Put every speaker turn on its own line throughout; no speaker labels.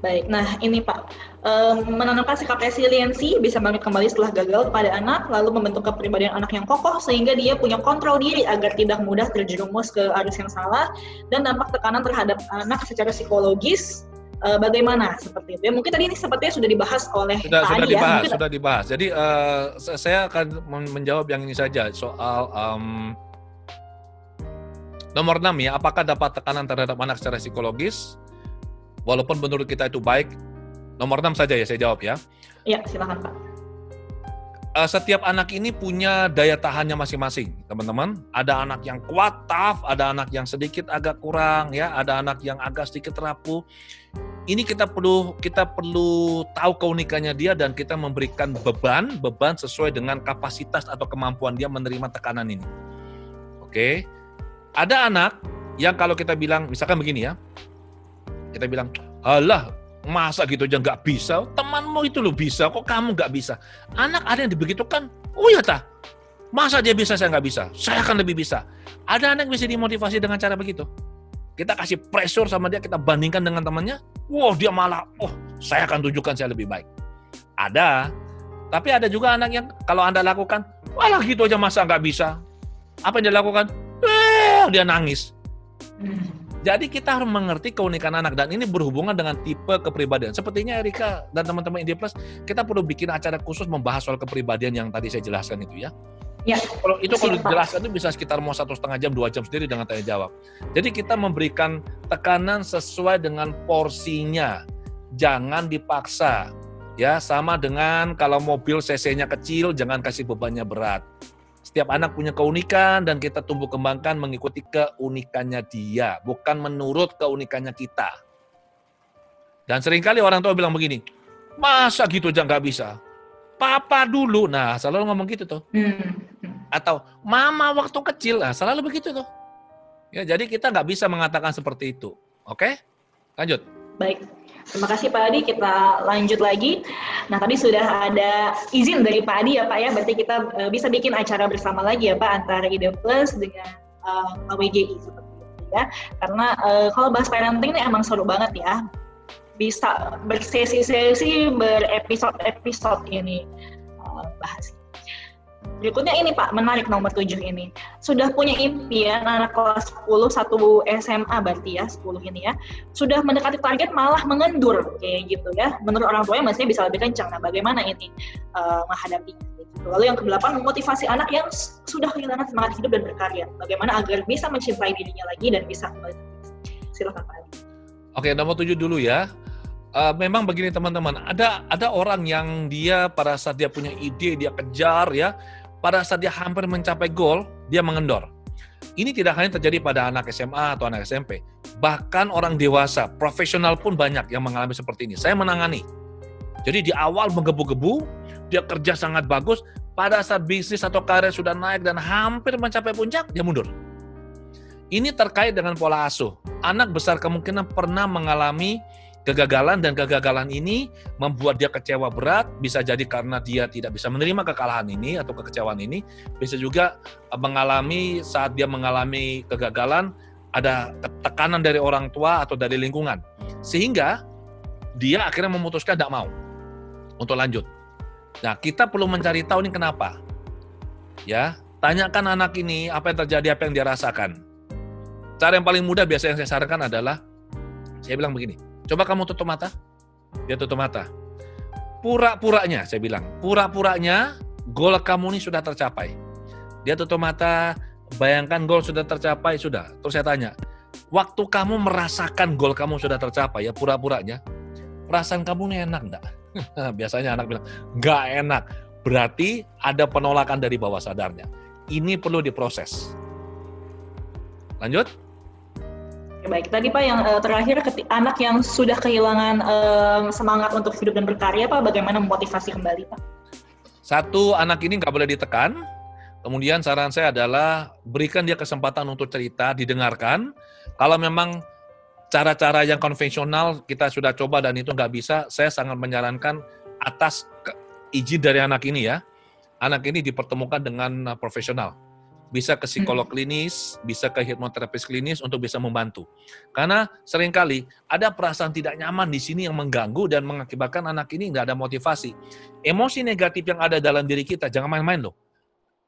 Baik, nah ini Pak, menanamkan sikap resiliensi bisa bangkit kembali setelah gagal pada anak, lalu membentuk kepribadian anak yang kokoh sehingga dia punya kontrol diri agar tidak mudah terjerumus ke arus yang salah, dan dampak tekanan terhadap anak secara psikologis bagaimana seperti itu. Ya, mungkin tadi ini sepertinya sudah dibahas oleh Pak Adi ya.
Sudah dibahas. Jadi saya akan menjawab yang ini saja soal nomor 6 ya, apakah dapat tekanan terhadap anak secara psikologis? Walaupun menurut kita itu baik, nomor 6 saja ya saya jawab ya.
Iya, silakan Pak.
Setiap anak ini punya daya tahannya masing-masing, teman-teman. Ada anak yang kuat, tough, ada anak yang sedikit agak kurang, ya, ada anak yang agak sedikit rapuh. Ini kita perlu tahu keunikannya dia dan kita memberikan beban sesuai dengan kapasitas atau kemampuan dia menerima tekanan ini. Oke. Ada anak yang kalau kita bilang, misalkan begini ya, kita bilang, alah, masa gitu aja nggak bisa? Temanmu itu lo bisa, kok kamu nggak bisa? Anak ada yang dibegitukan, oh iya tah, masa dia bisa, saya nggak bisa? Saya akan lebih bisa. Ada anak yang bisa dimotivasi dengan cara begitu. Kita kasih pressure sama dia, kita bandingkan dengan temannya, wow dia malah, oh saya akan tunjukkan saya lebih baik. Ada, tapi ada juga anak yang kalau Anda lakukan, walah gitu aja masa nggak bisa? Apa yang dia lakukan? Dia nangis. Jadi kita harus mengerti keunikan anak dan ini berhubungan dengan tipe kepribadian. Sepertinya Erika dan teman-teman Indie Plus, kita perlu bikin acara khusus membahas soal kepribadian yang tadi saya jelaskan itu ya.
Ya.
Kalau dijelaskan itu bisa sekitar mau 1,5 jam, 2 jam sendiri dengan tanya jawab. Jadi kita memberikan tekanan sesuai dengan porsinya. Jangan dipaksa. Ya, sama dengan kalau mobil cc-nya kecil, jangan kasih bebannya berat. Setiap anak punya keunikan dan kita tumbuh kembangkan mengikuti keunikannya dia, bukan menurut keunikannya kita. Dan seringkali orang tua bilang begini, masa gitu aja nggak bisa? Papa dulu, nah selalu ngomong gitu tuh. Atau mama waktu kecil, nah selalu begitu tuh. Ya, jadi kita nggak bisa mengatakan seperti itu. Oke? Lanjut.
Baik. Terima kasih Pak Adi, kita lanjut lagi. Nah tadi sudah ada izin dari Pak Adi ya Pak ya, berarti kita bisa bikin acara bersama lagi ya Pak antara Ide Plus dengan AWGI seperti itu ya. Karena kalau bahas parenting ini emang seru banget ya, bisa bersesi-sesi, berepisode-episode ini bahas. Berikutnya ini Pak, menarik nomor 7 ini. Sudah punya impian anak kelas 10, 1 SMA berarti ya, 10 ini ya. Sudah mendekati target malah mengendur, kayak gitu ya. Menurut orang tuanya mestinya bisa lebih kencang. Nah bagaimana ini menghadapinya? Gitu. Lalu yang ke-8, memotivasi anak yang sudah kehilangan semangat hidup dan berkarya. Bagaimana agar bisa mencintai dirinya lagi dan bisa kembali. Silakan Pak Adi.
Oke, nomor 7 dulu ya. Memang begini teman-teman, ada orang yang dia pada saat dia punya ide, dia kejar ya, pada saat dia hampir mencapai goal, dia mengendor. Ini tidak hanya terjadi pada anak SMA atau anak SMP, bahkan orang dewasa, profesional pun banyak yang mengalami seperti ini. Saya menangani. Jadi di awal menggebu-gebu, dia kerja sangat bagus, pada saat bisnis atau karir sudah naik dan hampir mencapai puncak, dia mundur. Ini terkait dengan pola asuh. Anak besar kemungkinan pernah mengalami kegagalan dan kegagalan ini membuat dia kecewa berat, bisa jadi karena dia tidak bisa menerima kekalahan ini atau kekecewaan ini, bisa juga mengalami saat dia mengalami kegagalan, ada tekanan dari orang tua atau dari lingkungan. Sehingga dia akhirnya memutuskan tidak mau untuk lanjut. Nah, kita perlu mencari tahu ini kenapa. Ya, tanyakan anak ini apa yang terjadi, apa yang dia rasakan. Cara yang paling mudah biasa yang saya sarankan adalah, saya bilang begini, coba kamu tutup mata. Dia tutup mata. Pura-puranya, saya bilang. Pura-puranya, goal kamu ini sudah tercapai. Dia tutup mata, bayangkan goal sudah tercapai, sudah. Terus saya tanya, waktu kamu merasakan goal kamu sudah tercapai, ya pura-puranya, perasaan kamu ini enak enggak? Biasanya anak bilang, enggak enak. Berarti ada penolakan dari bawah sadarnya. Ini perlu diproses. Lanjut.
Baik, tadi Pak yang terakhir anak yang sudah kehilangan semangat untuk hidup dan berkarya Pak, bagaimana memotivasi kembali Pak?
Satu, anak ini nggak boleh ditekan. Kemudian saran saya adalah berikan dia kesempatan untuk cerita, didengarkan. Kalau memang cara-cara yang konvensional kita sudah coba dan itu nggak bisa, saya sangat menyarankan atas izin dari anak ini ya. Anak ini dipertemukan dengan profesional. bisa ke psikolog klinis, bisa ke hipnoterapis klinis untuk bisa membantu. Karena seringkali ada perasaan tidak nyaman di sini yang mengganggu dan mengakibatkan anak ini nggak ada motivasi. Emosi negatif yang ada dalam diri kita, jangan main-main loh.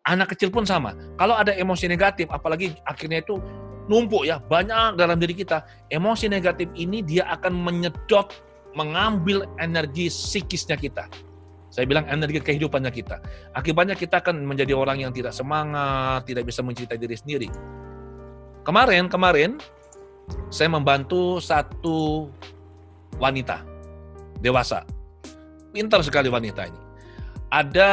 Anak kecil pun sama. Kalau ada emosi negatif, apalagi akhirnya itu numpuk ya, banyak dalam diri kita. Emosi negatif ini dia akan menyedot, mengambil energi psikisnya kita. Saya bilang energi kehidupannya kita. Akibatnya kita akan menjadi orang yang tidak semangat, tidak bisa mencintai diri sendiri. Kemarin saya membantu satu wanita dewasa. Pintar sekali wanita ini. Ada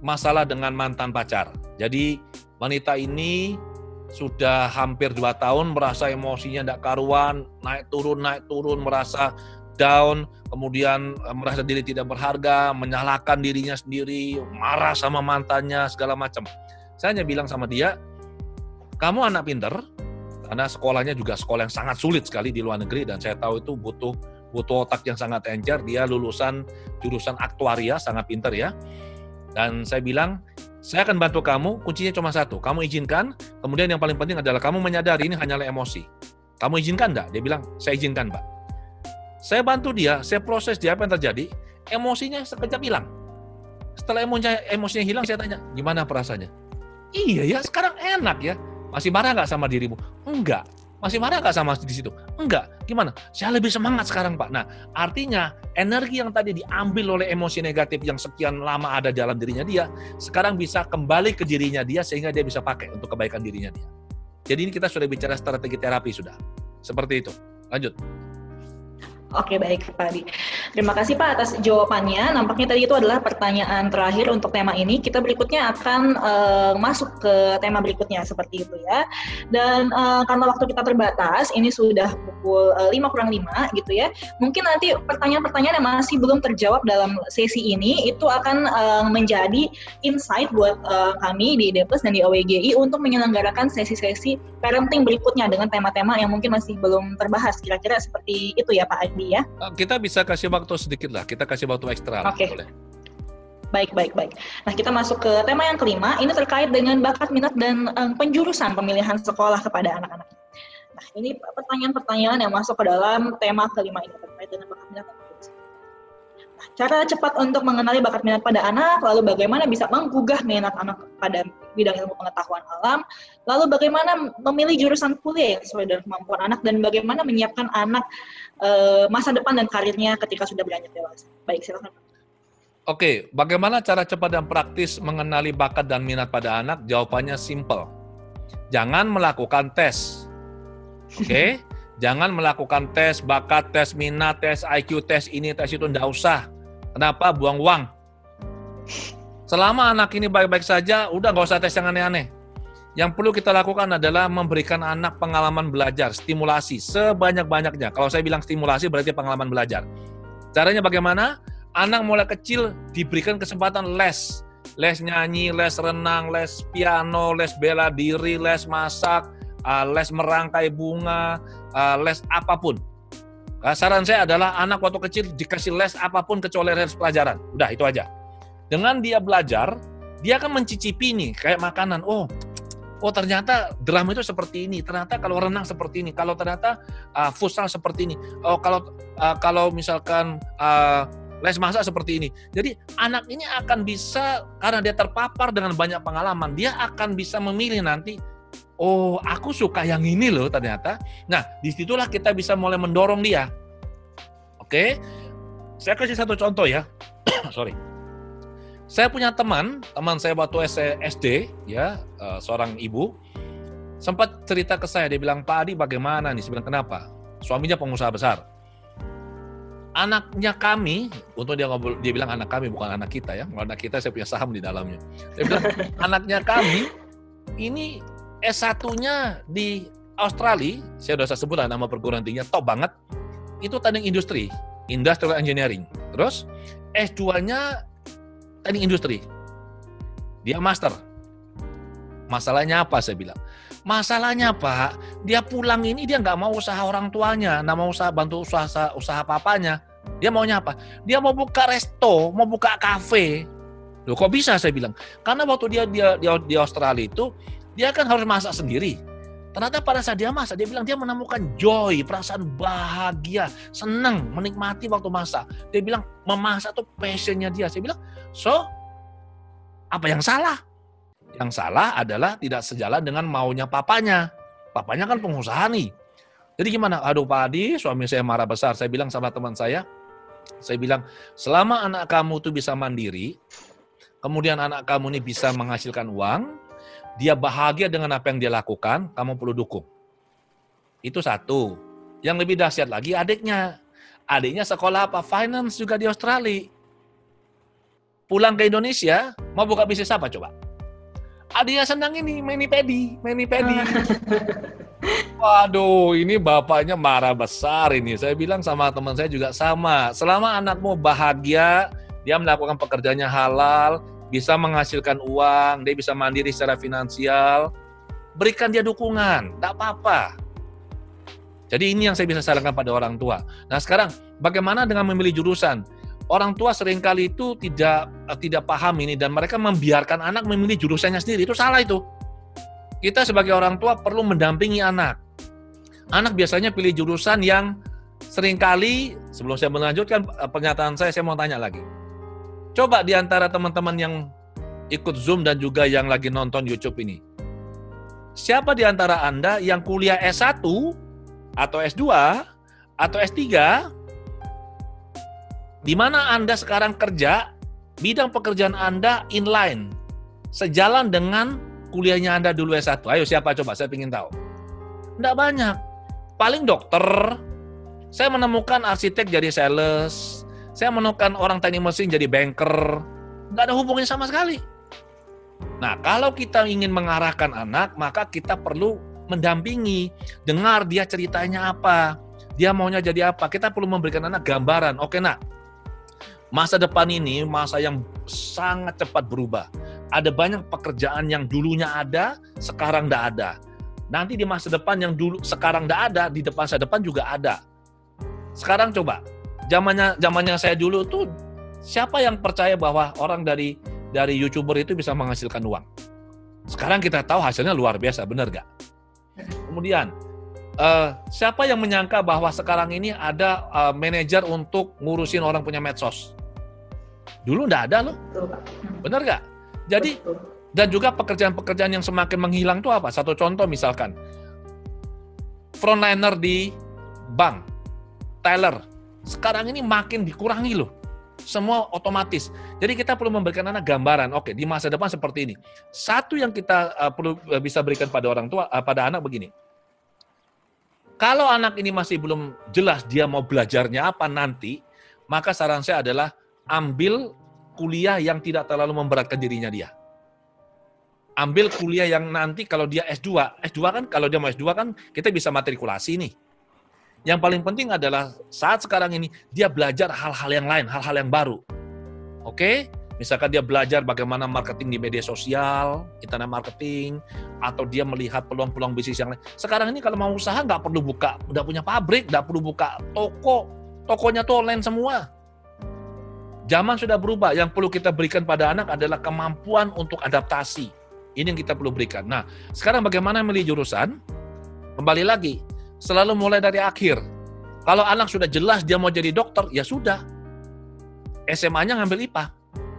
masalah dengan mantan pacar. Jadi wanita ini sudah hampir 2 tahun merasa emosinya tidak karuan, naik turun, merasa down, kemudian merasa diri tidak berharga, menyalahkan dirinya sendiri, marah sama mantannya, segala macam. Saya hanya bilang sama dia, kamu anak pinter, karena sekolahnya juga sekolah yang sangat sulit sekali di luar negeri, dan saya tahu itu butuh otak yang sangat encer. Dia lulusan jurusan aktuaria, sangat pinter ya. Dan saya bilang, saya akan bantu kamu, kuncinya cuma satu, kamu izinkan, kemudian yang paling penting adalah kamu menyadari ini hanyalah emosi. Kamu izinkan enggak? Dia bilang, saya izinkan, Mbak. Saya bantu dia, saya proses dia apa yang terjadi, emosinya sekejap hilang. Setelah emosinya hilang, saya tanya, gimana perasaannya? Iya ya, sekarang enak ya. Masih marah nggak sama dirimu? Enggak. Masih marah nggak sama di situ? Enggak. Gimana? Saya lebih semangat sekarang, Pak. Nah, artinya energi yang tadi diambil oleh emosi negatif yang sekian lama ada dalam dirinya dia, sekarang bisa kembali ke dirinya dia sehingga dia bisa pakai untuk kebaikan dirinya dia. Jadi ini kita sudah bicara strategi terapi sudah. Seperti itu. Lanjut.
Oke, baik Pak Adi. Terima kasih Pak atas jawabannya. Nampaknya tadi itu adalah pertanyaan terakhir untuk tema ini. Kita berikutnya akan masuk ke tema berikutnya seperti itu ya. Dan karena waktu kita terbatas, ini sudah pukul 5:05 gitu ya. Mungkin nanti pertanyaan-pertanyaan yang masih belum terjawab dalam sesi ini itu akan menjadi insight buat kami di ID Plus dan di OWGI untuk menyelenggarakan sesi-sesi parenting berikutnya dengan tema-tema yang mungkin masih belum terbahas. Kira-kira seperti itu ya Pak Adi. Ya.
Kita bisa kasih waktu sedikit lah, kita kasih waktu ekstra.
Oke. Baik. Nah, kita masuk ke tema yang kelima, ini terkait dengan bakat minat dan penjurusan pemilihan sekolah kepada anak-anak. Nah, ini pertanyaan-pertanyaan yang masuk ke dalam tema kelima ini terkait dengan bakat minat dan penjurusan. Nah, cara cepat untuk mengenali bakat minat pada anak, lalu bagaimana bisa menggugah minat anak pada bidang ilmu pengetahuan alam, lalu bagaimana memilih jurusan kuliah yang sesuai dengan kemampuan anak, dan bagaimana menyiapkan anak masa depan dan karirnya ketika sudah beranjak dewasa. Baik, silakan.
Oke, bagaimana cara cepat dan praktis mengenali bakat dan minat pada anak? Jawabannya simple. Jangan melakukan tes. Oke? Jangan melakukan tes bakat, tes minat, tes IQ, tes ini, tes itu, enggak usah. Kenapa? Buang uang. Selama anak ini baik-baik saja, udah nggak usah tes yang aneh-aneh. Yang perlu kita lakukan adalah memberikan anak pengalaman belajar, stimulasi sebanyak-banyaknya. Kalau saya bilang stimulasi berarti pengalaman belajar. Caranya bagaimana? Anak mulai kecil diberikan kesempatan les. Les nyanyi, les renang, les piano, les bela diri, les masak, les merangkai bunga, les apapun. Saran saya adalah anak waktu kecil dikasih les apapun kecuali les pelajaran. Udah, itu aja. Dengan dia belajar, dia akan mencicipi nih, kayak makanan. Oh ternyata drum itu seperti ini, ternyata kalau renang seperti ini, kalau ternyata futsal seperti ini, kalau misalkan les masak seperti ini. Jadi anak ini akan bisa, karena dia terpapar dengan banyak pengalaman, dia akan bisa memilih nanti, oh aku suka yang ini loh ternyata. Nah disitulah kita bisa mulai mendorong dia. Oke, saya kasih satu contoh ya. Sorry. Saya punya teman saya waktu SD, ya, seorang ibu, sempat cerita ke saya, dia bilang, Pak Adi bagaimana nih? Saya bilang, kenapa? Suaminya pengusaha besar. Anaknya kami, untuk dia bilang anak kami, bukan anak kita ya, kalau anak kita saya punya saham di dalamnya. Dia bilang, anaknya kami, ini S1-nya di Australia, saya udah sebut nama perguruan tingginya, top banget, itu teknik industri, industrial engineering. Terus S2-nya teknik industri. Dia master. Masalahnya apa saya bilang? Masalahnya Pak, dia pulang ini dia nggak mau usaha orang tuanya, nggak mau bantu usaha papanya. Dia maunya apa? Dia mau buka resto, mau buka kafe. Loh kok bisa saya bilang? Karena waktu dia di Australia itu Dia kan harus masak sendiri. Ternyata pada saat dia masak, dia bilang dia menemukan joy, perasaan bahagia, senang, menikmati waktu masak. Dia bilang memasak tuh passionnya dia. Saya bilang, so apa yang salah? Yang salah adalah tidak sejalan dengan maunya papanya. Papanya kan pengusaha nih. Jadi gimana? Aduh Pak Adi, suami saya marah besar. Saya bilang sama teman saya bilang, selama anak kamu tuh bisa mandiri, kemudian anak kamu ini bisa menghasilkan uang, dia bahagia dengan apa yang dia lakukan, kamu perlu dukung. Itu satu. Yang lebih dahsyat lagi adiknya. Adiknya sekolah apa? Finance juga di Australia. Pulang ke Indonesia, mau buka bisnis apa coba? Adiknya senang ini, mani-pedi. Waduh, ini bapaknya marah besar ini. Saya bilang sama teman saya juga sama. Selama anakmu bahagia, dia melakukan pekerjaannya halal, bisa menghasilkan uang, dia bisa mandiri secara finansial, berikan dia dukungan, tak apa-apa. Jadi ini yang saya bisa sarankan pada orang tua. Nah sekarang, bagaimana dengan memilih jurusan? Orang tua seringkali itu tidak paham ini, dan mereka membiarkan anak memilih jurusannya sendiri. Itu salah itu. Kita sebagai orang tua perlu mendampingi anak. Anak biasanya pilih jurusan yang seringkali, sebelum saya melanjutkan pernyataan saya mau tanya lagi. Coba di antara teman-teman yang ikut Zoom dan juga yang lagi nonton YouTube ini, siapa di antara Anda yang kuliah S1 atau S2 atau S3, di mana Anda sekarang kerja, bidang pekerjaan Anda inline, sejalan dengan kuliahnya Anda dulu S1? Ayo siapa coba, saya ingin tahu. Tidak banyak. Paling dokter, saya menemukan arsitek jadi sales, saya menemukan orang teknik mesin jadi banker, nggak ada hubungannya sama sekali. Nah, kalau kita ingin mengarahkan anak, maka kita perlu mendampingi, dengar dia ceritanya apa, dia maunya jadi apa. Kita perlu memberikan anak gambaran. Oke nak, masa depan ini masa yang sangat cepat berubah. Ada banyak pekerjaan yang dulunya ada, sekarang nggak ada. Nanti di masa depan yang dulu sekarang nggak ada, di depan masa depan juga ada. Sekarang coba, zamannya saya dulu tuh, siapa yang percaya bahwa orang dari YouTuber itu bisa menghasilkan uang? Sekarang kita tahu hasilnya luar biasa, benar nggak? Kemudian, siapa yang menyangka bahwa sekarang ini ada manajer untuk ngurusin orang punya medsos? Dulu nggak ada loh, benar nggak? Jadi, dan juga pekerjaan-pekerjaan yang semakin menghilang itu apa? Satu contoh misalkan, frontliner di bank, teller, sekarang ini makin dikurangi loh. Semua otomatis. Jadi kita perlu memberikan anak gambaran, oke, di masa depan seperti ini. Satu yang kita perlu bisa berikan pada orang tua, pada anak begini. Kalau anak ini masih belum jelas dia mau belajarnya apa nanti, maka saran saya adalah ambil kuliah yang tidak terlalu memberatkan dirinya dia. Ambil kuliah yang nanti kalau dia S2 kan kalau dia mau S2 kan kita bisa matrikulasi nih. Yang paling penting adalah saat sekarang ini dia belajar hal-hal yang lain, hal-hal yang baru. Oke? Misalkan dia belajar bagaimana marketing di media sosial, internet marketing, atau dia melihat peluang-peluang bisnis yang lain. Sekarang ini kalau mau usaha nggak perlu buka, udah punya pabrik, nggak perlu buka toko. Tokonya tuh online semua. Zaman sudah berubah, yang perlu kita berikan pada anak adalah kemampuan untuk adaptasi. Ini yang kita perlu berikan. Nah, sekarang bagaimana memilih jurusan? Kembali lagi, selalu mulai dari akhir. Kalau anak sudah jelas dia mau jadi dokter, ya sudah. SMA-nya ngambil IPA.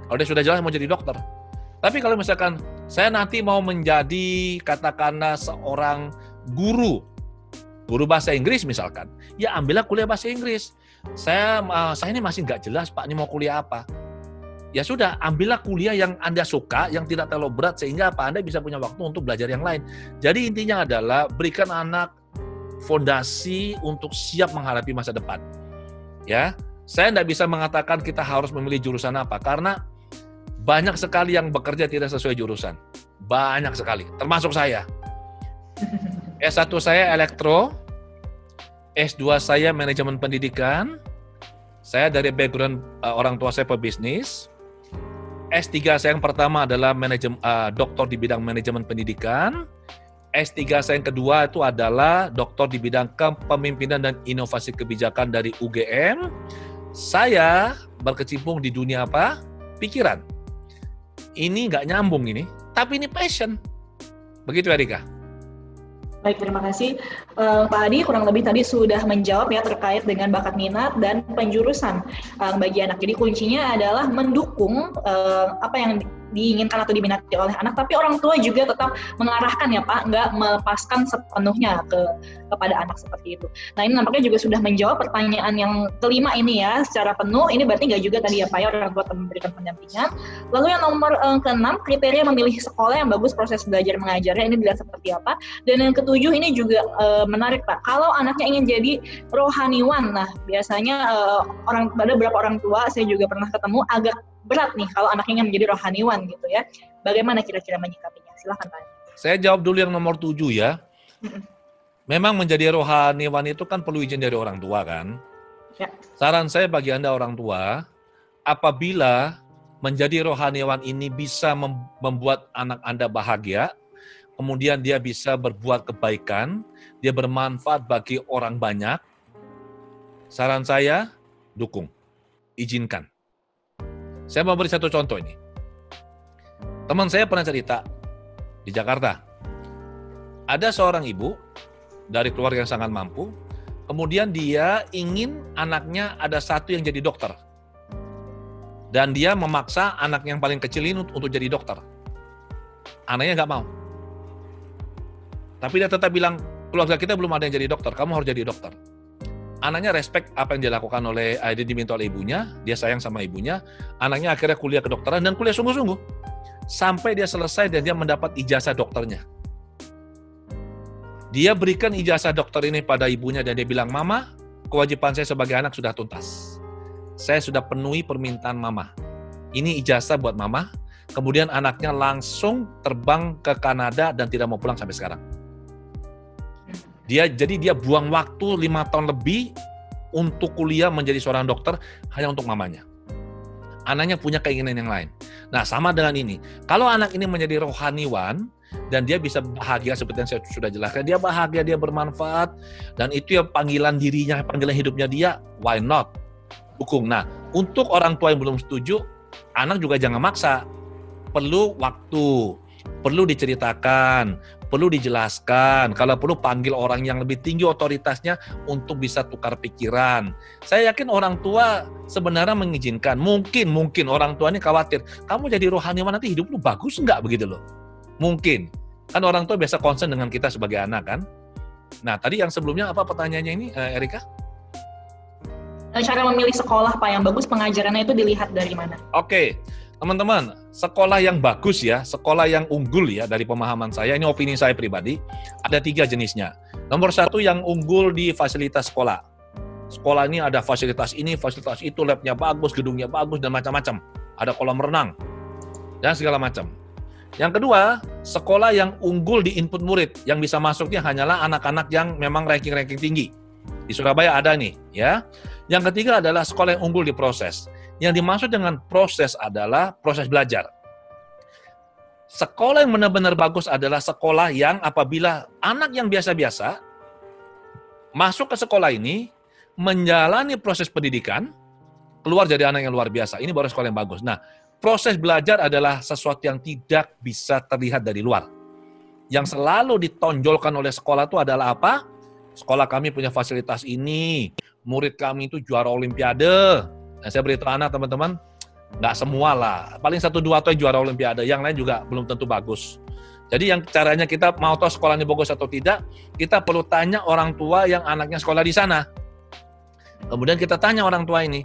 Kalau dia sudah jelas mau jadi dokter. Tapi kalau misalkan saya nanti mau menjadi katakanlah seorang guru bahasa Inggris misalkan, ya ambillah kuliah bahasa Inggris. Saya ini masih nggak jelas Pak, ini mau kuliah apa. Ya sudah, ambillah kuliah yang Anda suka, yang tidak terlalu berat, sehingga Anda bisa punya waktu untuk belajar yang lain. Jadi intinya adalah berikan anak fondasi untuk siap menghadapi masa depan. Ya, saya tidak bisa mengatakan kita harus memilih jurusan apa, karena banyak sekali yang bekerja tidak sesuai jurusan. Banyak sekali, termasuk saya. S1 saya elektro, S2 saya manajemen pendidikan, saya dari background orang tua saya pebisnis. S3 saya yang pertama adalah doktor di bidang manajemen pendidikan. S3 saya yang kedua itu adalah doktor di bidang kepemimpinan dan inovasi kebijakan dari UGM. Saya berkecimpung di dunia apa? Pikiran. Ini nggak nyambung ini, tapi ini passion. Begitu Erika.
Baik, terima kasih. Pak Adi kurang lebih tadi sudah menjawab ya terkait dengan bakat minat dan penjurusan bagi anak. Jadi kuncinya adalah mendukung apa yang diinginkan atau diminati oleh anak, tapi orang tua juga tetap mengarahkan ya Pak, nggak melepaskan sepenuhnya kepada anak seperti itu. Nah ini nampaknya juga sudah menjawab pertanyaan yang kelima ini ya, secara penuh. Ini berarti nggak juga tadi ya Pak ya, orang tua memberikan pendampingan. Lalu yang nomor keenam, kriteria memilih sekolah yang bagus proses belajar mengajarnya, ini dilihat seperti apa. Dan yang ketujuh ini juga menarik Pak, kalau anaknya ingin jadi rohaniwan, nah biasanya ada beberapa orang tua, saya juga pernah ketemu, agak berat nih kalau anaknya ingin menjadi rohaniwan gitu ya. Bagaimana kira-kira menyikapinya? Silahkan Pak.
Saya jawab dulu yang nomor 7 ya. Memang menjadi rohaniwan itu kan perlu izin dari orang tua kan. Ya. Saran saya bagi Anda orang tua, apabila menjadi rohaniwan ini bisa membuat anak Anda bahagia, kemudian dia bisa berbuat kebaikan, dia bermanfaat bagi orang banyak, saran saya, dukung, izinkan. Saya mau beri satu contoh ini. Teman saya pernah cerita di Jakarta. Ada seorang ibu dari keluarga yang sangat mampu, kemudian dia ingin anaknya ada satu yang jadi dokter. Dan dia memaksa anak yang paling kecil ini untuk jadi dokter. Anaknya nggak mau. Tapi dia tetap bilang, keluarga kita belum ada yang jadi dokter, kamu harus jadi dokter. Anaknya respect apa yang dilakukan oleh, dia diminta oleh ibunya, dia sayang sama ibunya, anaknya akhirnya kuliah kedokteran dan kuliah sungguh-sungguh. Sampai dia selesai dan dia mendapat ijazah dokternya. Dia berikan ijazah dokter ini pada ibunya dan dia bilang, Mama, kewajiban saya sebagai anak sudah tuntas. Saya sudah penuhi permintaan Mama. Ini ijazah buat Mama. Kemudian anaknya langsung terbang ke Kanada dan tidak mau pulang sampai sekarang. Jadi dia buang waktu 5 tahun lebih untuk kuliah menjadi seorang dokter hanya untuk mamanya. Anaknya punya keinginan yang lain. Nah, sama dengan ini. Kalau anak ini menjadi rohaniwan dan dia bisa bahagia seperti yang saya sudah jelaskan, dia bahagia, dia bermanfaat, dan itu ya panggilan dirinya, panggilan hidupnya dia, why not? Dukung. Nah, untuk orang tua yang belum setuju, anak juga jangan maksa. Perlu waktu, perlu diceritakan, perlu dijelaskan, kalau perlu panggil orang yang lebih tinggi otoritasnya untuk bisa tukar pikiran. Saya yakin orang tua sebenarnya mengizinkan. Mungkin orang tua ini khawatir, kamu jadi rohaniwan nanti hidup lu bagus nggak begitu loh. Mungkin. Kan orang tua biasa concern dengan kita sebagai anak kan. Nah tadi yang sebelumnya apa pertanyaannya ini Erika?
Cara memilih sekolah Pak yang bagus, pengajarannya itu dilihat dari mana?
Oke. Teman-teman, sekolah yang bagus ya, sekolah yang unggul ya dari pemahaman saya, ini opini saya pribadi, ada 3 jenisnya. Nomor 1 yang unggul di fasilitas sekolah. Sekolah ini ada fasilitas ini, fasilitas itu, labnya bagus, gedungnya bagus, dan macam-macam. Ada kolam renang, dan segala macam. Yang kedua, sekolah yang unggul di input murid, yang bisa masuknya hanyalah anak-anak yang memang ranking-ranking tinggi. Di Surabaya ada nih, ya. Yang ketiga adalah sekolah yang unggul di proses. Yang dimaksud dengan proses adalah proses belajar. Sekolah yang benar-benar bagus adalah sekolah yang apabila anak yang biasa-biasa masuk ke sekolah ini, menjalani proses pendidikan, keluar jadi anak yang luar biasa. Ini baru sekolah yang bagus. Nah, proses belajar adalah sesuatu yang tidak bisa terlihat dari luar. Yang selalu ditonjolkan oleh sekolah itu adalah apa? Sekolah kami punya fasilitas ini, murid kami itu juara olimpiade. Nah, saya beritahu anak teman-teman, nggak semua lah. Paling 1-2 atau juara olimpiade, yang lain juga belum tentu bagus. Jadi yang caranya kita mau tahu sekolah ini bagus atau tidak, kita perlu tanya orang tua yang anaknya sekolah di sana. Kemudian kita tanya orang tua ini,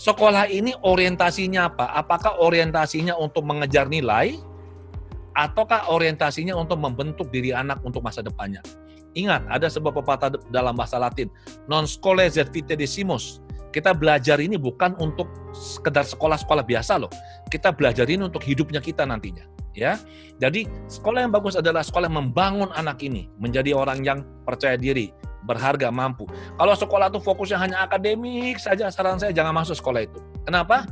sekolah ini orientasinya apa? Apakah orientasinya untuk mengejar nilai, ataukah orientasinya untuk membentuk diri anak untuk masa depannya? Ingat, ada sebuah pepatah dalam bahasa Latin, non scholae sed vitae decimus. Kita belajar ini bukan untuk sekedar sekolah-sekolah biasa loh. Kita belajar ini untuk hidupnya kita nantinya, ya. Jadi sekolah yang bagus adalah sekolah yang membangun anak ini menjadi orang yang percaya diri, berharga, mampu. Kalau sekolah itu fokusnya hanya akademik saja, saran saya jangan masuk sekolah itu. Kenapa?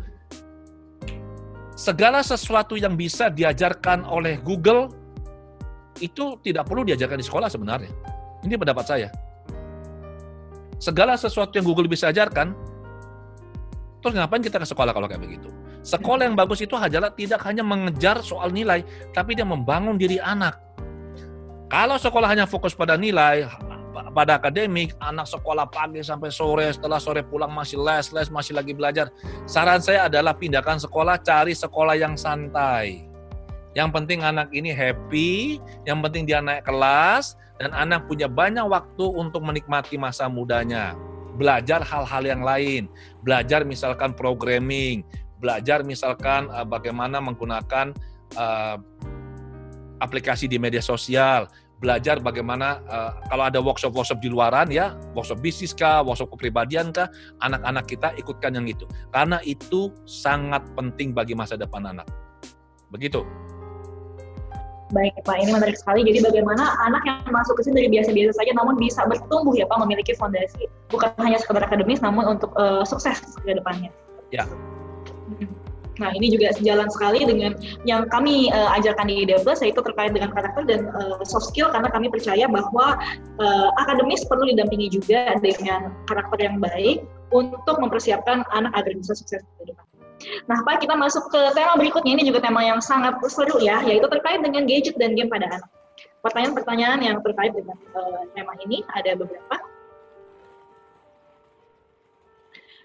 Segala sesuatu yang bisa diajarkan oleh Google itu tidak perlu diajarkan di sekolah sebenarnya. Ini pendapat saya. Segala sesuatu yang Google bisa ajarkan, terus ngapain kita ke sekolah kalau kayak begitu? Sekolah yang bagus itu adalah tidak hanya mengejar soal nilai, tapi dia membangun diri anak. Kalau sekolah hanya fokus pada nilai, pada akademik, anak sekolah pagi sampai sore, setelah sore pulang masih les, masih lagi belajar. Saran saya adalah pindahkan sekolah, cari sekolah yang santai. Yang penting anak ini happy, yang penting dia naik kelas, dan anak punya banyak waktu untuk menikmati masa mudanya. Belajar hal-hal yang lain, belajar misalkan programming, belajar misalkan bagaimana menggunakan aplikasi di media sosial, belajar bagaimana kalau ada workshop di luaran ya, workshop bisnis kah, workshop kepribadian kah, anak-anak kita ikutkan yang itu. Karena itu sangat penting bagi masa depan anak. Begitu.
Baik Pak, ini menarik sekali. Jadi bagaimana anak yang masuk ke sini dari biasa-biasa saja namun bisa bertumbuh ya Pak, memiliki fondasi. Bukan hanya sekedar akademis namun untuk sukses ke depannya.
Ya.
Nah, ini juga sejalan sekali dengan yang kami ajarkan di IDE Plus, yaitu terkait dengan karakter dan soft skill, karena kami percaya bahwa akademis perlu didampingi juga dengan karakter yang baik untuk mempersiapkan anak agar bisa sukses ke depan. Nah, Pak, kita masuk ke tema berikutnya. Ini juga tema yang sangat seru ya, yaitu terkait dengan gadget dan game pada anak. Pertanyaan-pertanyaan yang terkait dengan tema ini ada beberapa.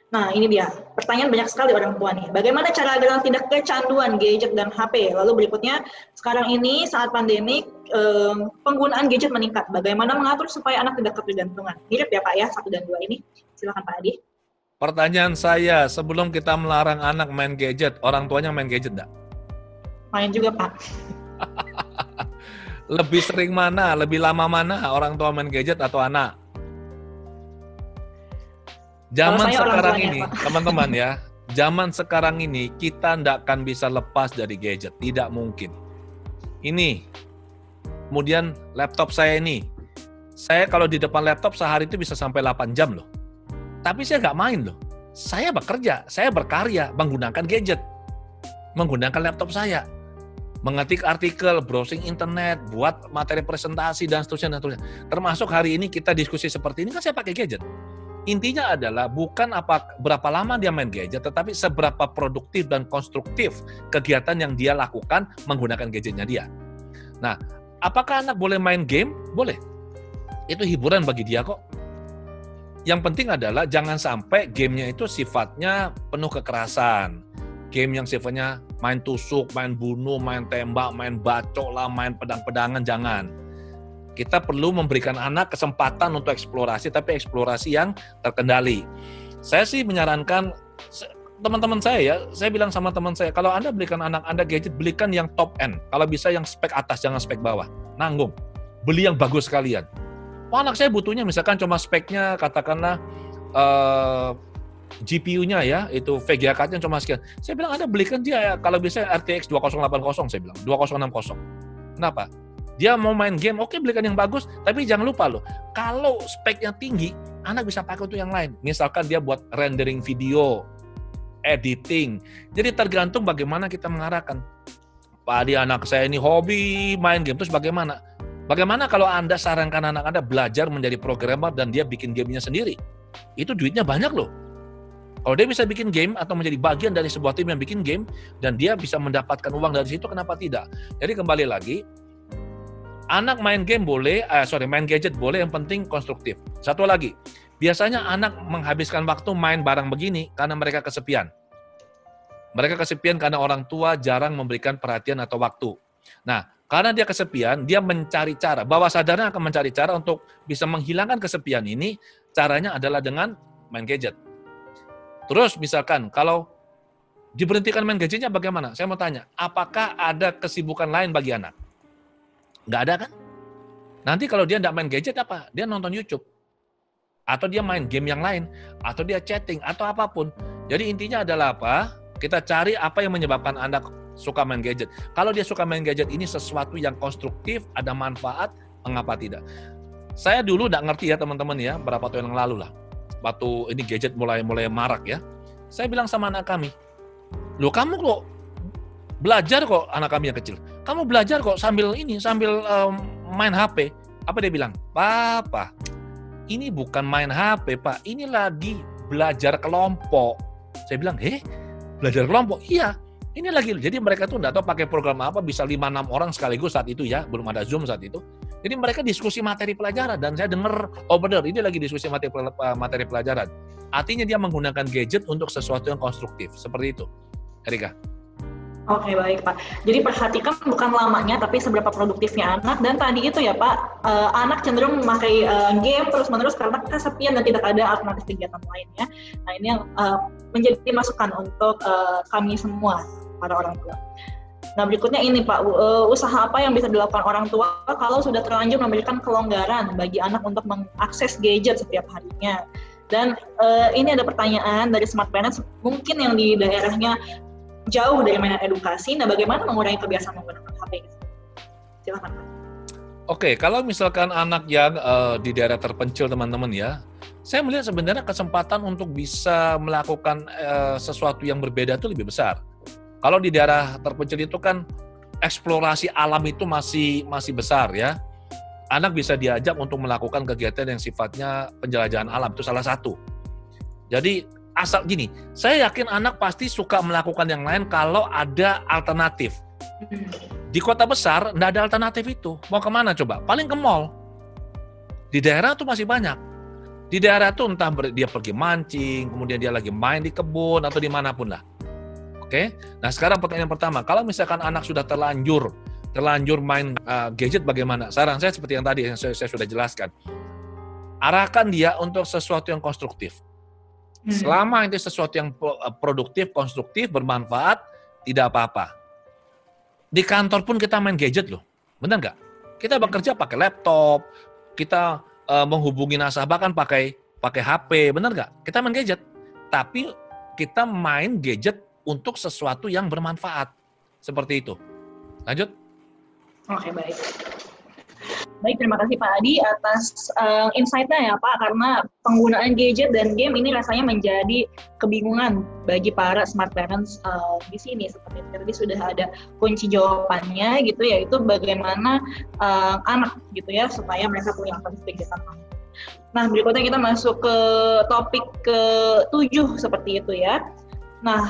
Nah, ini dia. Pertanyaan banyak sekali orang tua nih. Bagaimana cara agar tidak kecanduan gadget dan HP? Lalu berikutnya, sekarang ini saat pandemi, penggunaan gadget meningkat. Bagaimana mengatur supaya anak tidak ketergantungan? Mirip ya Pak ya, 1 dan 2 ini. Silakan Pak Adi.
Pertanyaan saya, sebelum kita melarang anak main gadget, orang tuanya main gadget enggak?
Main juga Pak.
Lebih sering mana, lebih lama mana orang tua main gadget atau anak? Zaman sekarang ini, teman-teman ya, zaman sekarang ini kita tidak akan bisa lepas dari gadget, tidak mungkin. Ini, kemudian laptop saya ini, saya kalau di depan laptop sehari itu bisa sampai 8 jam loh. Tapi saya nggak main loh, saya bekerja, saya berkarya menggunakan gadget, menggunakan laptop saya, mengetik artikel, browsing internet, buat materi presentasi dan seterusnya. Termasuk hari ini kita diskusi seperti ini kan saya pakai gadget. Intinya adalah bukan berapa lama dia main gadget, tetapi seberapa produktif dan konstruktif kegiatan yang dia lakukan menggunakan gadgetnya dia. Nah, apakah anak boleh main game? Boleh. Itu hiburan bagi dia kok. Yang penting adalah jangan sampai gamenya itu sifatnya penuh kekerasan. Game yang sifatnya main tusuk, main bunuh, main tembak, main bacok lah, main pedang-pedangan, jangan. Kita perlu memberikan anak kesempatan untuk eksplorasi, tapi eksplorasi yang terkendali. Saya sih menyarankan teman-teman saya ya, saya bilang sama teman saya, kalau Anda belikan anak Anda gadget, belikan yang top end. Kalau bisa yang spek atas, jangan spek bawah. Nanggung. Beli yang bagus sekalian. Oh, anak saya butuhnya misalkan cuma speknya, katakanlah GPU-nya ya, itu VGA card-nya cuma sekian. Saya bilang Anda belikan dia ya, kalau bisa RTX 2080, saya bilang, 2060. Kenapa? Dia mau main game, oke belikan yang bagus, tapi jangan lupa loh, kalau speknya tinggi, anak bisa pakai untuk yang lain. Misalkan dia buat rendering video, editing. Jadi tergantung bagaimana kita mengarahkan. Pak Adi, anak saya ini hobi main game, terus bagaimana? Bagaimana kalau Anda sarankan anak Anda belajar menjadi programmer dan dia bikin gamenya sendiri? Itu duitnya banyak loh. Kalau dia bisa bikin game atau menjadi bagian dari sebuah tim yang bikin game, dan dia bisa mendapatkan uang dari situ, kenapa tidak? Jadi kembali lagi, anak main game boleh, main gadget boleh, yang penting konstruktif. Satu lagi, biasanya anak menghabiskan waktu main barang begini karena mereka kesepian. Mereka kesepian karena orang tua jarang memberikan perhatian atau waktu. Nah, karena dia kesepian, dia mencari cara, bawah sadarnya akan mencari cara untuk bisa menghilangkan kesepian ini, caranya adalah dengan main gadget. Terus misalkan, kalau diberhentikan main gadgetnya bagaimana? Saya mau tanya, apakah ada kesibukan lain bagi anak? Nggak ada kan? Nanti kalau dia nggak main gadget apa? Dia nonton YouTube. Atau dia main game yang lain. Atau dia chatting. Atau apapun. Jadi intinya adalah apa? Kita cari apa yang menyebabkan anak suka main gadget. Kalau dia suka main gadget ini sesuatu yang konstruktif, ada manfaat, mengapa tidak? Saya dulu nggak ngerti ya teman-teman ya, berapa tahun yang lalu lah. Waktu ini gadget mulai marak ya. Saya bilang sama anak kami, loh kamu kok belajar kok, anak kami yang kecil. Kamu belajar kok sambil main HP. Apa dia bilang? Papa, ini bukan main HP, Pak. Ini lagi belajar kelompok. Saya bilang, belajar kelompok? Iya. Ini lagi. Jadi mereka tuh nggak tahu pakai program apa, bisa 5-6 orang sekaligus saat itu ya. Belum ada Zoom saat itu. Jadi mereka diskusi materi pelajaran dan saya dengar, oh benar, ini lagi diskusi materi pelajaran. Artinya dia menggunakan gadget untuk sesuatu yang konstruktif, seperti itu. Erika.
Oke, baik Pak. Jadi perhatikan bukan lamanya, tapi seberapa produktifnya anak. Dan tadi itu ya Pak, anak cenderung memakai game terus-menerus karena kesepian dan tidak ada alternatif kegiatan lainnya. Nah ini yang menjadi masukan untuk kami semua, para orang tua. Nah berikutnya ini Pak, usaha apa yang bisa dilakukan orang tua kalau sudah terlanjur memberikan kelonggaran bagi anak untuk mengakses gadget setiap harinya. Dan ini ada pertanyaan dari Smart Parents, mungkin yang di daerahnya jauh dari mainan edukasi. Nah, bagaimana mengurangi kebiasaan menggunakan HP? Silakan Pak.
Oke, kalau misalkan anak yang di daerah terpencil teman-teman ya, saya melihat sebenarnya kesempatan untuk bisa melakukan sesuatu yang berbeda itu lebih besar. Kalau di daerah terpencil itu kan eksplorasi alam itu masih besar ya. Anak bisa diajak untuk melakukan kegiatan yang sifatnya penjelajahan alam, itu salah satu. Jadi asal gini, saya yakin anak pasti suka melakukan yang lain kalau ada alternatif. Di kota besar, nggak ada alternatif itu. Mau kemana coba? Paling ke mall. Di daerah tuh masih banyak. Di daerah tuh entah dia pergi mancing, kemudian dia lagi main di kebun, atau dimanapun lah. Oke? Nah sekarang pertanyaan pertama, kalau misalkan anak sudah terlanjur main gadget bagaimana? Saran saya seperti yang tadi yang saya sudah jelaskan. Arahkan dia untuk sesuatu yang konstruktif. Selama itu sesuatu yang produktif, konstruktif, bermanfaat, tidak apa-apa. Di kantor pun kita main gadget loh, benar nggak? Kita bekerja pakai laptop, kita menghubungi nasabah kan pakai HP, benar nggak? Kita main gadget, tapi kita main gadget untuk sesuatu yang bermanfaat, seperti itu. Lanjut.
Oke, baik. Baik, terima kasih Pak Adi atas insight-nya ya Pak, karena penggunaan gadget dan game ini rasanya menjadi kebingungan bagi para smart parents di sini. Seperti tadi sudah ada kunci jawabannya gitu, yaitu bagaimana anak gitu ya, supaya mereka punya alternatif kegiatan. Nah, berikutnya kita masuk ke topik ke-7 seperti itu ya. Nah,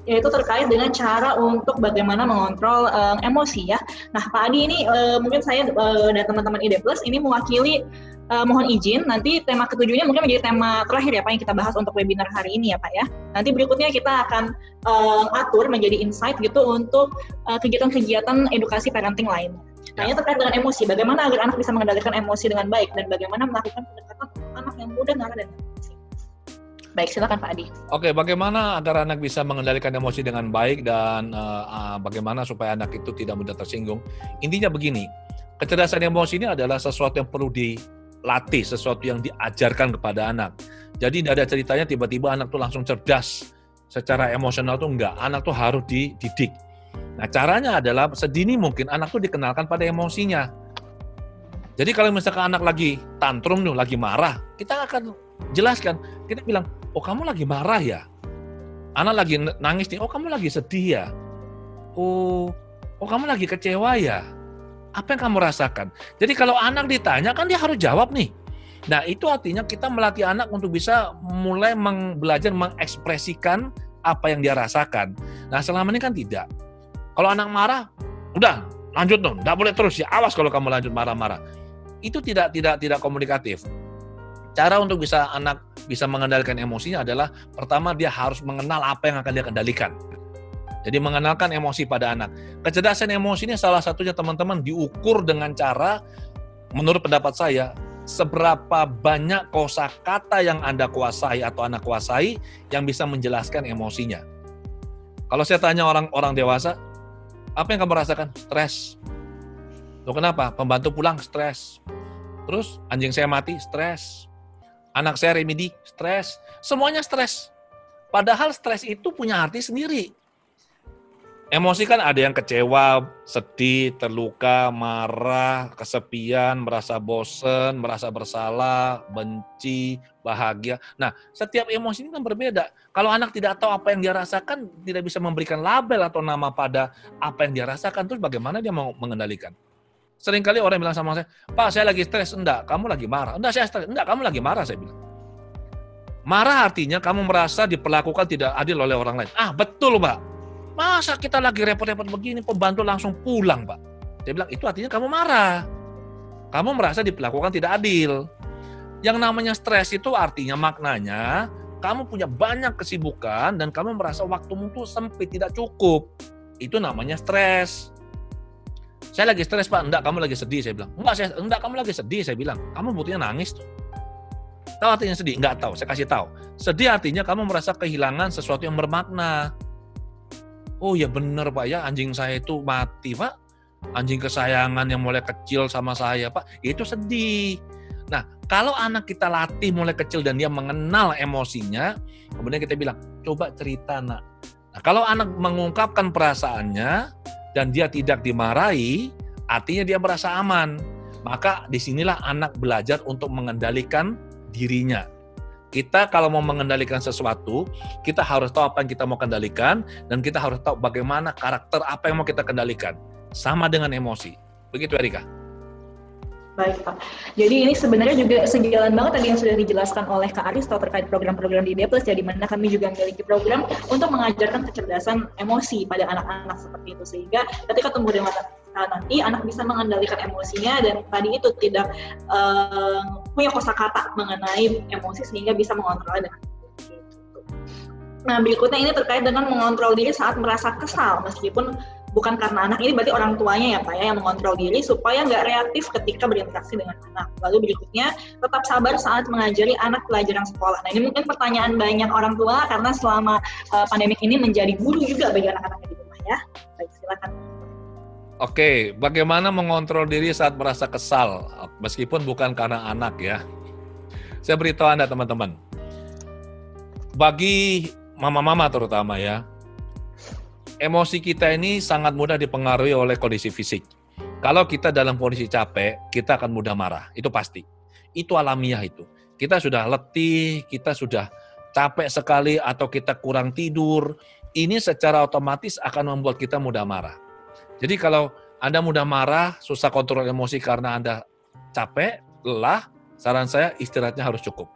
yaitu terkait dengan cara untuk bagaimana mengontrol emosi ya. Nah Pak Adi ini mungkin saya dan teman-teman ID Plus ini mewakili, mohon izin nanti tema ke-7-nya mungkin menjadi tema terakhir ya Pak yang kita bahas untuk webinar hari ini ya Pak ya. Nanti berikutnya kita akan atur menjadi insight gitu untuk kegiatan-kegiatan edukasi parenting lain. Nah ini terkait dengan emosi, bagaimana agar anak bisa mengendalikan emosi dengan baik dan bagaimana melakukan pendekatan anak yang mudah marah dan emosi. Baik, silakan Pak Adi.
Oke, bagaimana agar anak bisa mengendalikan emosi dengan baik dan bagaimana supaya anak itu tidak mudah tersinggung? Intinya begini, kecerdasan emosi ini adalah sesuatu yang perlu dilatih, sesuatu yang diajarkan kepada anak. Jadi tidak ada ceritanya tiba-tiba anak tuh langsung cerdas secara emosional tuh enggak. Anak tuh harus dididik. Nah, caranya adalah sedini mungkin anak tuh dikenalkan pada emosinya. Jadi kalau misalkan anak lagi tantrum nih, lagi marah, kita akan jelaskan, kita bilang, oh kamu lagi marah ya? Anak lagi nangis nih, oh kamu lagi sedih ya? Oh kamu lagi kecewa ya? Apa yang kamu rasakan? Jadi kalau anak ditanya kan dia harus jawab nih. Nah itu artinya kita melatih anak untuk bisa mulai belajar mengekspresikan apa yang dia rasakan. Nah selama ini kan tidak. Kalau anak marah, udah lanjut dong, nggak boleh terus ya, awas kalau kamu lanjut marah-marah. Itu tidak komunikatif. Cara untuk anak bisa mengendalikan emosinya adalah pertama dia harus mengenal apa yang akan dia kendalikan. Jadi mengenalkan emosi pada anak. Kecerdasan emosi ini salah satunya teman-teman diukur dengan cara, menurut pendapat saya, seberapa banyak kosakata yang Anda kuasai atau anak kuasai yang bisa menjelaskan emosinya. Kalau saya tanya orang dewasa, apa yang kamu rasakan? Stres. Loh kenapa? Pembantu pulang stres. Terus anjing saya mati stres. Anak saya remedi, stres. Semuanya stres. Padahal stres itu punya arti sendiri. Emosi kan ada yang kecewa, sedih, terluka, marah, kesepian, merasa bosen, merasa bersalah, benci, bahagia. Nah, setiap emosi ini kan berbeda. Kalau anak tidak tahu apa yang dia rasakan, tidak bisa memberikan label atau nama pada apa yang dia rasakan, terus bagaimana dia mau mengendalikan? Seringkali orang bilang sama saya, Pak saya lagi stres, enggak, kamu lagi marah. Enggak, saya stres, enggak, kamu lagi marah, saya bilang. Marah artinya kamu merasa diperlakukan tidak adil oleh orang lain. Ah, betul Pak. Masa kita lagi repot-repot begini, pembantu langsung pulang Pak. Saya bilang, itu artinya kamu marah. Kamu merasa diperlakukan tidak adil. Yang namanya stres itu artinya maknanya, kamu punya banyak kesibukan dan kamu merasa waktumu tuh sempit, tidak cukup. Itu namanya stres. Saya lagi stres, Pak. Enggak, kamu lagi sedih. Saya bilang, enggak, kamu lagi sedih. Saya bilang, kamu butuhnya nangis tuh. Tahu artinya sedih? Enggak tahu, saya kasih tahu. Sedih artinya kamu merasa kehilangan sesuatu yang bermakna. Oh ya benar Pak ya, anjing saya itu mati Pak. Anjing kesayangan yang mulai kecil sama saya Pak, itu sedih. Nah, kalau anak kita latih mulai kecil dan dia mengenal emosinya, kemudian kita bilang, coba cerita nak. Nah, kalau anak mengungkapkan perasaannya dan dia tidak dimarahi, artinya dia merasa aman. Maka disinilah anak belajar untuk mengendalikan dirinya. Kita kalau mau mengendalikan sesuatu, kita harus tahu apa yang kita mau kendalikan, dan kita harus tahu bagaimana karakter apa yang mau kita kendalikan. Sama dengan emosi. Begitu Erika.
Baik Pak. Jadi ini sebenarnya juga sejalan banget tadi yang sudah dijelaskan oleh Kak Aristo terkait program-program di D+, ya, di mana kami juga memiliki program untuk mengajarkan kecerdasan emosi pada anak-anak seperti itu. Sehingga ketika tumbuh dewasa nanti anak bisa mengendalikan emosinya dan tadi itu tidak punya kosakata mengenai emosi sehingga bisa mengontrolnya dengan baik. Nah berikutnya ini terkait dengan mengontrol diri saat merasa kesal, meskipun bukan karena anak, ini berarti orang tuanya ya Pak ya yang mengontrol diri supaya nggak reaktif ketika berinteraksi dengan anak. Lalu berikutnya tetap sabar saat mengajari anak pelajaran sekolah. Nah ini mungkin pertanyaan banyak orang tua karena selama pandemik ini menjadi guru juga bagi anak-anaknya di rumah ya. Baik, silakan.
Oke, bagaimana mengontrol diri saat merasa kesal, meskipun bukan karena anak ya. Saya beritahu Anda teman-teman, bagi mama-mama terutama ya, emosi kita ini sangat mudah dipengaruhi oleh kondisi fisik. Kalau kita dalam kondisi capek, kita akan mudah marah, itu pasti. Itu alamiah itu. Kita sudah letih, kita sudah capek sekali, atau kita kurang tidur, ini secara otomatis akan membuat kita mudah marah. Jadi kalau Anda mudah marah, susah kontrol emosi karena Anda capek, lelah, saran saya istirahatnya harus cukup.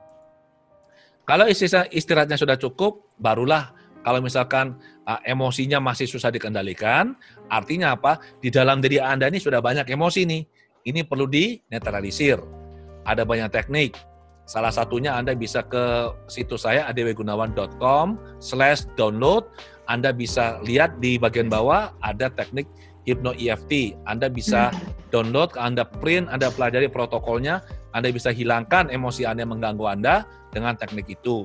Kalau istirahatnya sudah cukup, barulah kalau misalkan emosinya masih susah dikendalikan, artinya apa? Di dalam diri Anda ini sudah banyak emosi nih. Ini perlu dinetralisir. Ada banyak teknik. Salah satunya Anda bisa ke situs saya adwgunawan.com/download. Anda bisa lihat di bagian bawah ada teknik Hypno EFT. Anda bisa download, Anda print, Anda pelajari protokolnya, Anda bisa hilangkan emosi Anda yang mengganggu Anda dengan teknik itu.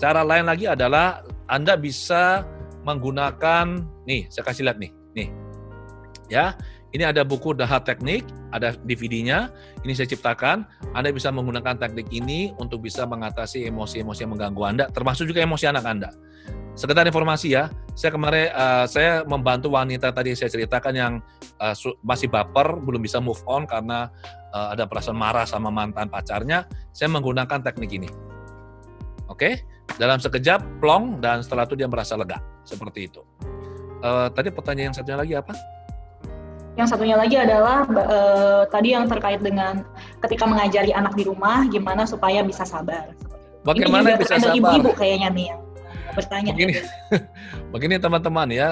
Cara lain lagi adalah Anda bisa menggunakan, nih saya kasih lihat nih. Ya, ini ada buku Daha Teknik, ada DVD-nya, ini saya ciptakan. Anda bisa menggunakan teknik ini untuk bisa mengatasi emosi-emosi yang mengganggu Anda, termasuk juga emosi anak Anda. Sekedar informasi ya, saya kemarin saya membantu wanita tadi saya ceritakan yang masih baper, belum bisa move on karena ada perasaan marah sama mantan pacarnya. Saya menggunakan teknik ini. Oke, dalam sekejap plong dan setelah itu dia merasa lega, seperti itu. Tadi pertanyaan yang satunya lagi apa?
Yang satunya lagi adalah tadi yang terkait dengan ketika mengajari anak di rumah, gimana supaya bisa sabar.
Bagaimana
ini
bisa sabar?
Ibu-ibu kayaknya nih yang bertanya.
Begini teman-teman ya,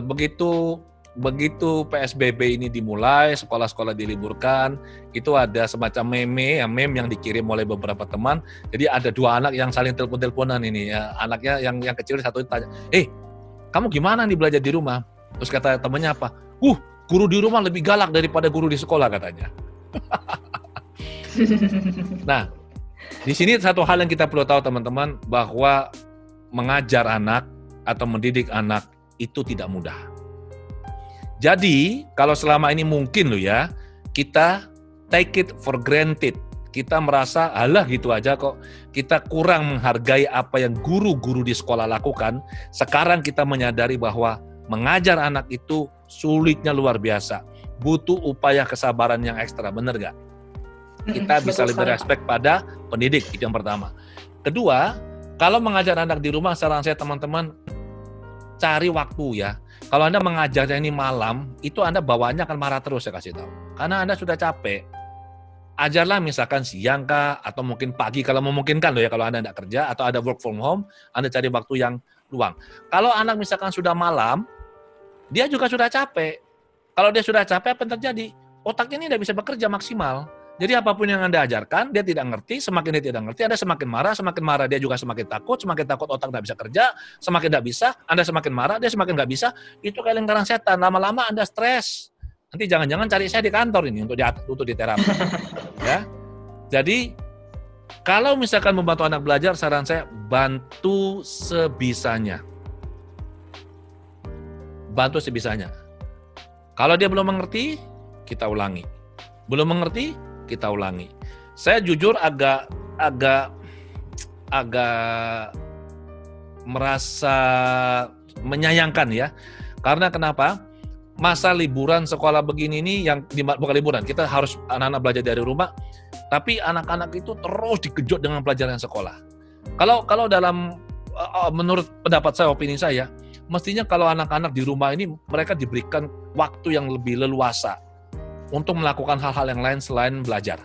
begitu PSBB ini dimulai, sekolah-sekolah diliburkan, itu ada semacam meme yang dikirim oleh beberapa teman. Jadi ada dua anak yang saling telepon-teleponan ini ya. Anaknya yang kecil satu tanya, kamu gimana nih belajar di rumah? Terus kata temannya apa? Guru di rumah lebih galak daripada guru di sekolah katanya. Nah, di sini satu hal yang kita perlu tahu teman-teman, bahwa mengajar anak atau mendidik anak itu tidak mudah. Jadi, kalau selama ini mungkin loh ya, kita take it for granted. Kita merasa, alah gitu aja kok. Kita kurang menghargai apa yang guru-guru di sekolah lakukan. Sekarang kita menyadari bahwa mengajar anak itu sulitnya luar biasa. Butuh upaya kesabaran yang ekstra, benar nggak? Kita bisa lebih respect pada pendidik, itu yang pertama. Kedua, kalau mengajar anak di rumah, saran saya teman-teman, cari waktu ya. Kalau Anda mengajarnya ini malam, itu Anda bawaannya akan marah terus, saya kasih tahu. Karena Anda sudah capek. Ajarlah misalkan siang kah, atau mungkin pagi kalau memungkinkan loh ya, kalau Anda tidak kerja, atau ada work from home, Anda cari waktu yang luang. Kalau anak misalkan sudah malam, dia juga sudah capek. Kalau dia sudah capek, apa yang terjadi? Otaknya ini tidak bisa bekerja maksimal. Jadi apapun yang Anda ajarkan, dia tidak ngerti, semakin dia tidak ngerti, Anda semakin marah dia juga semakin takut otak tidak bisa kerja, semakin tidak bisa, Anda semakin marah, dia semakin nggak bisa, itu kayak lingkaran setan, lama-lama Anda stres. Nanti jangan-jangan cari saya di kantor ini untuk di terapi. Ya. Jadi, kalau misalkan membantu anak belajar, saran saya, bantu sebisanya. Bantu sebisanya. Kalau dia belum mengerti, kita ulangi. Belum mengerti, kita ulangi. Saya jujur agak merasa menyayangkan ya. Karena kenapa? Masa liburan sekolah begini ini yang bukan liburan, kita harus anak-anak belajar dari rumah, tapi anak-anak itu terus dikejut dengan pelajaran sekolah. Kalau dalam menurut pendapat saya, opini saya, mestinya kalau anak-anak di rumah ini mereka diberikan waktu yang lebih leluasa untuk melakukan hal-hal yang lain selain belajar.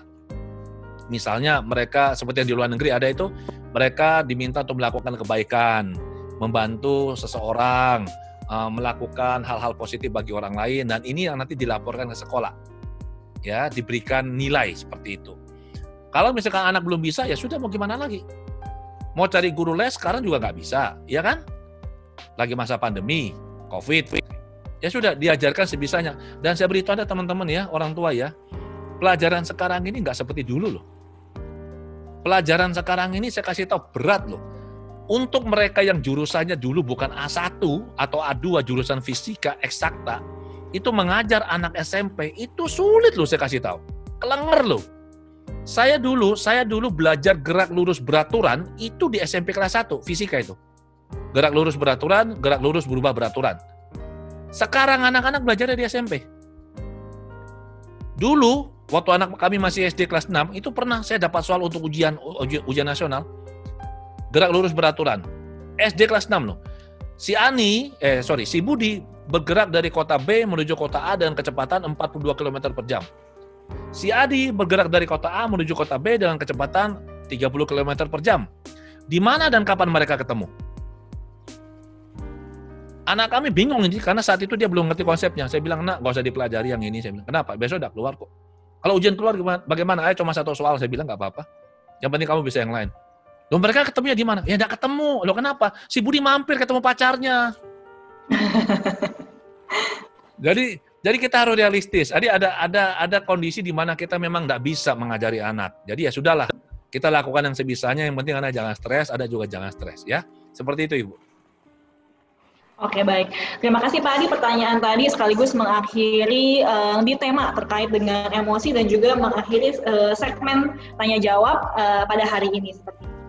Misalnya mereka seperti yang di luar negeri ada itu, mereka diminta untuk melakukan kebaikan, membantu seseorang, melakukan hal-hal positif bagi orang lain, dan ini yang nanti dilaporkan ke sekolah. Ya, diberikan nilai seperti itu. Kalau misalkan anak belum bisa, ya sudah mau gimana lagi? Mau cari guru les sekarang juga nggak bisa, ya kan? Lagi masa pandemi, COVID. Ya sudah, diajarkan sebisanya. Dan saya beritahu Anda teman-teman ya, orang tua ya, pelajaran sekarang ini nggak seperti dulu loh. Pelajaran sekarang ini saya kasih tahu berat loh. Untuk mereka yang jurusannya dulu bukan A1 atau A2 jurusan fisika, eksakta, itu mengajar anak SMP, itu sulit loh saya kasih tahu. Kelenger loh. Saya dulu belajar gerak lurus beraturan, itu di SMP kelas 1, fisika itu. Gerak lurus beraturan, gerak lurus berubah beraturan. Sekarang anak-anak belajar di SMP. Dulu, waktu anak kami masih SD kelas 6, itu pernah saya dapat soal untuk ujian nasional. Gerak lurus beraturan. SD kelas 6 loh. Si Budi bergerak dari kota B menuju kota A dengan kecepatan 42 km per jam. Si Adi bergerak dari kota A menuju kota B dengan kecepatan 30 km per jam. Di mana dan kapan mereka ketemu? Anak kami bingung ini karena saat itu dia belum ngerti konsepnya. Saya bilang, nak, gak usah dipelajari yang ini. Saya bilang, kenapa? Besok udah keluar kok. Kalau ujian keluar bagaimana? Ayo cuma satu soal. Saya bilang, gak apa-apa. Yang penting kamu bisa yang lain. Loh, mereka ketemunya di mana? Ya gak ketemu. Loh, kenapa? Si Budi mampir ketemu pacarnya. Jadi kita harus realistis. Jadi ada kondisi di mana kita memang gak bisa mengajari anak. Jadi ya sudahlah. Kita lakukan yang sebisanya. Yang penting anak jangan stres. Ada juga jangan stres. Ya, seperti itu, Ibu.
Oke, baik. Terima kasih Pak Adi, pertanyaan tadi sekaligus mengakhiri di tema terkait dengan emosi dan juga mengakhiri segmen tanya jawab pada hari ini seperti itu.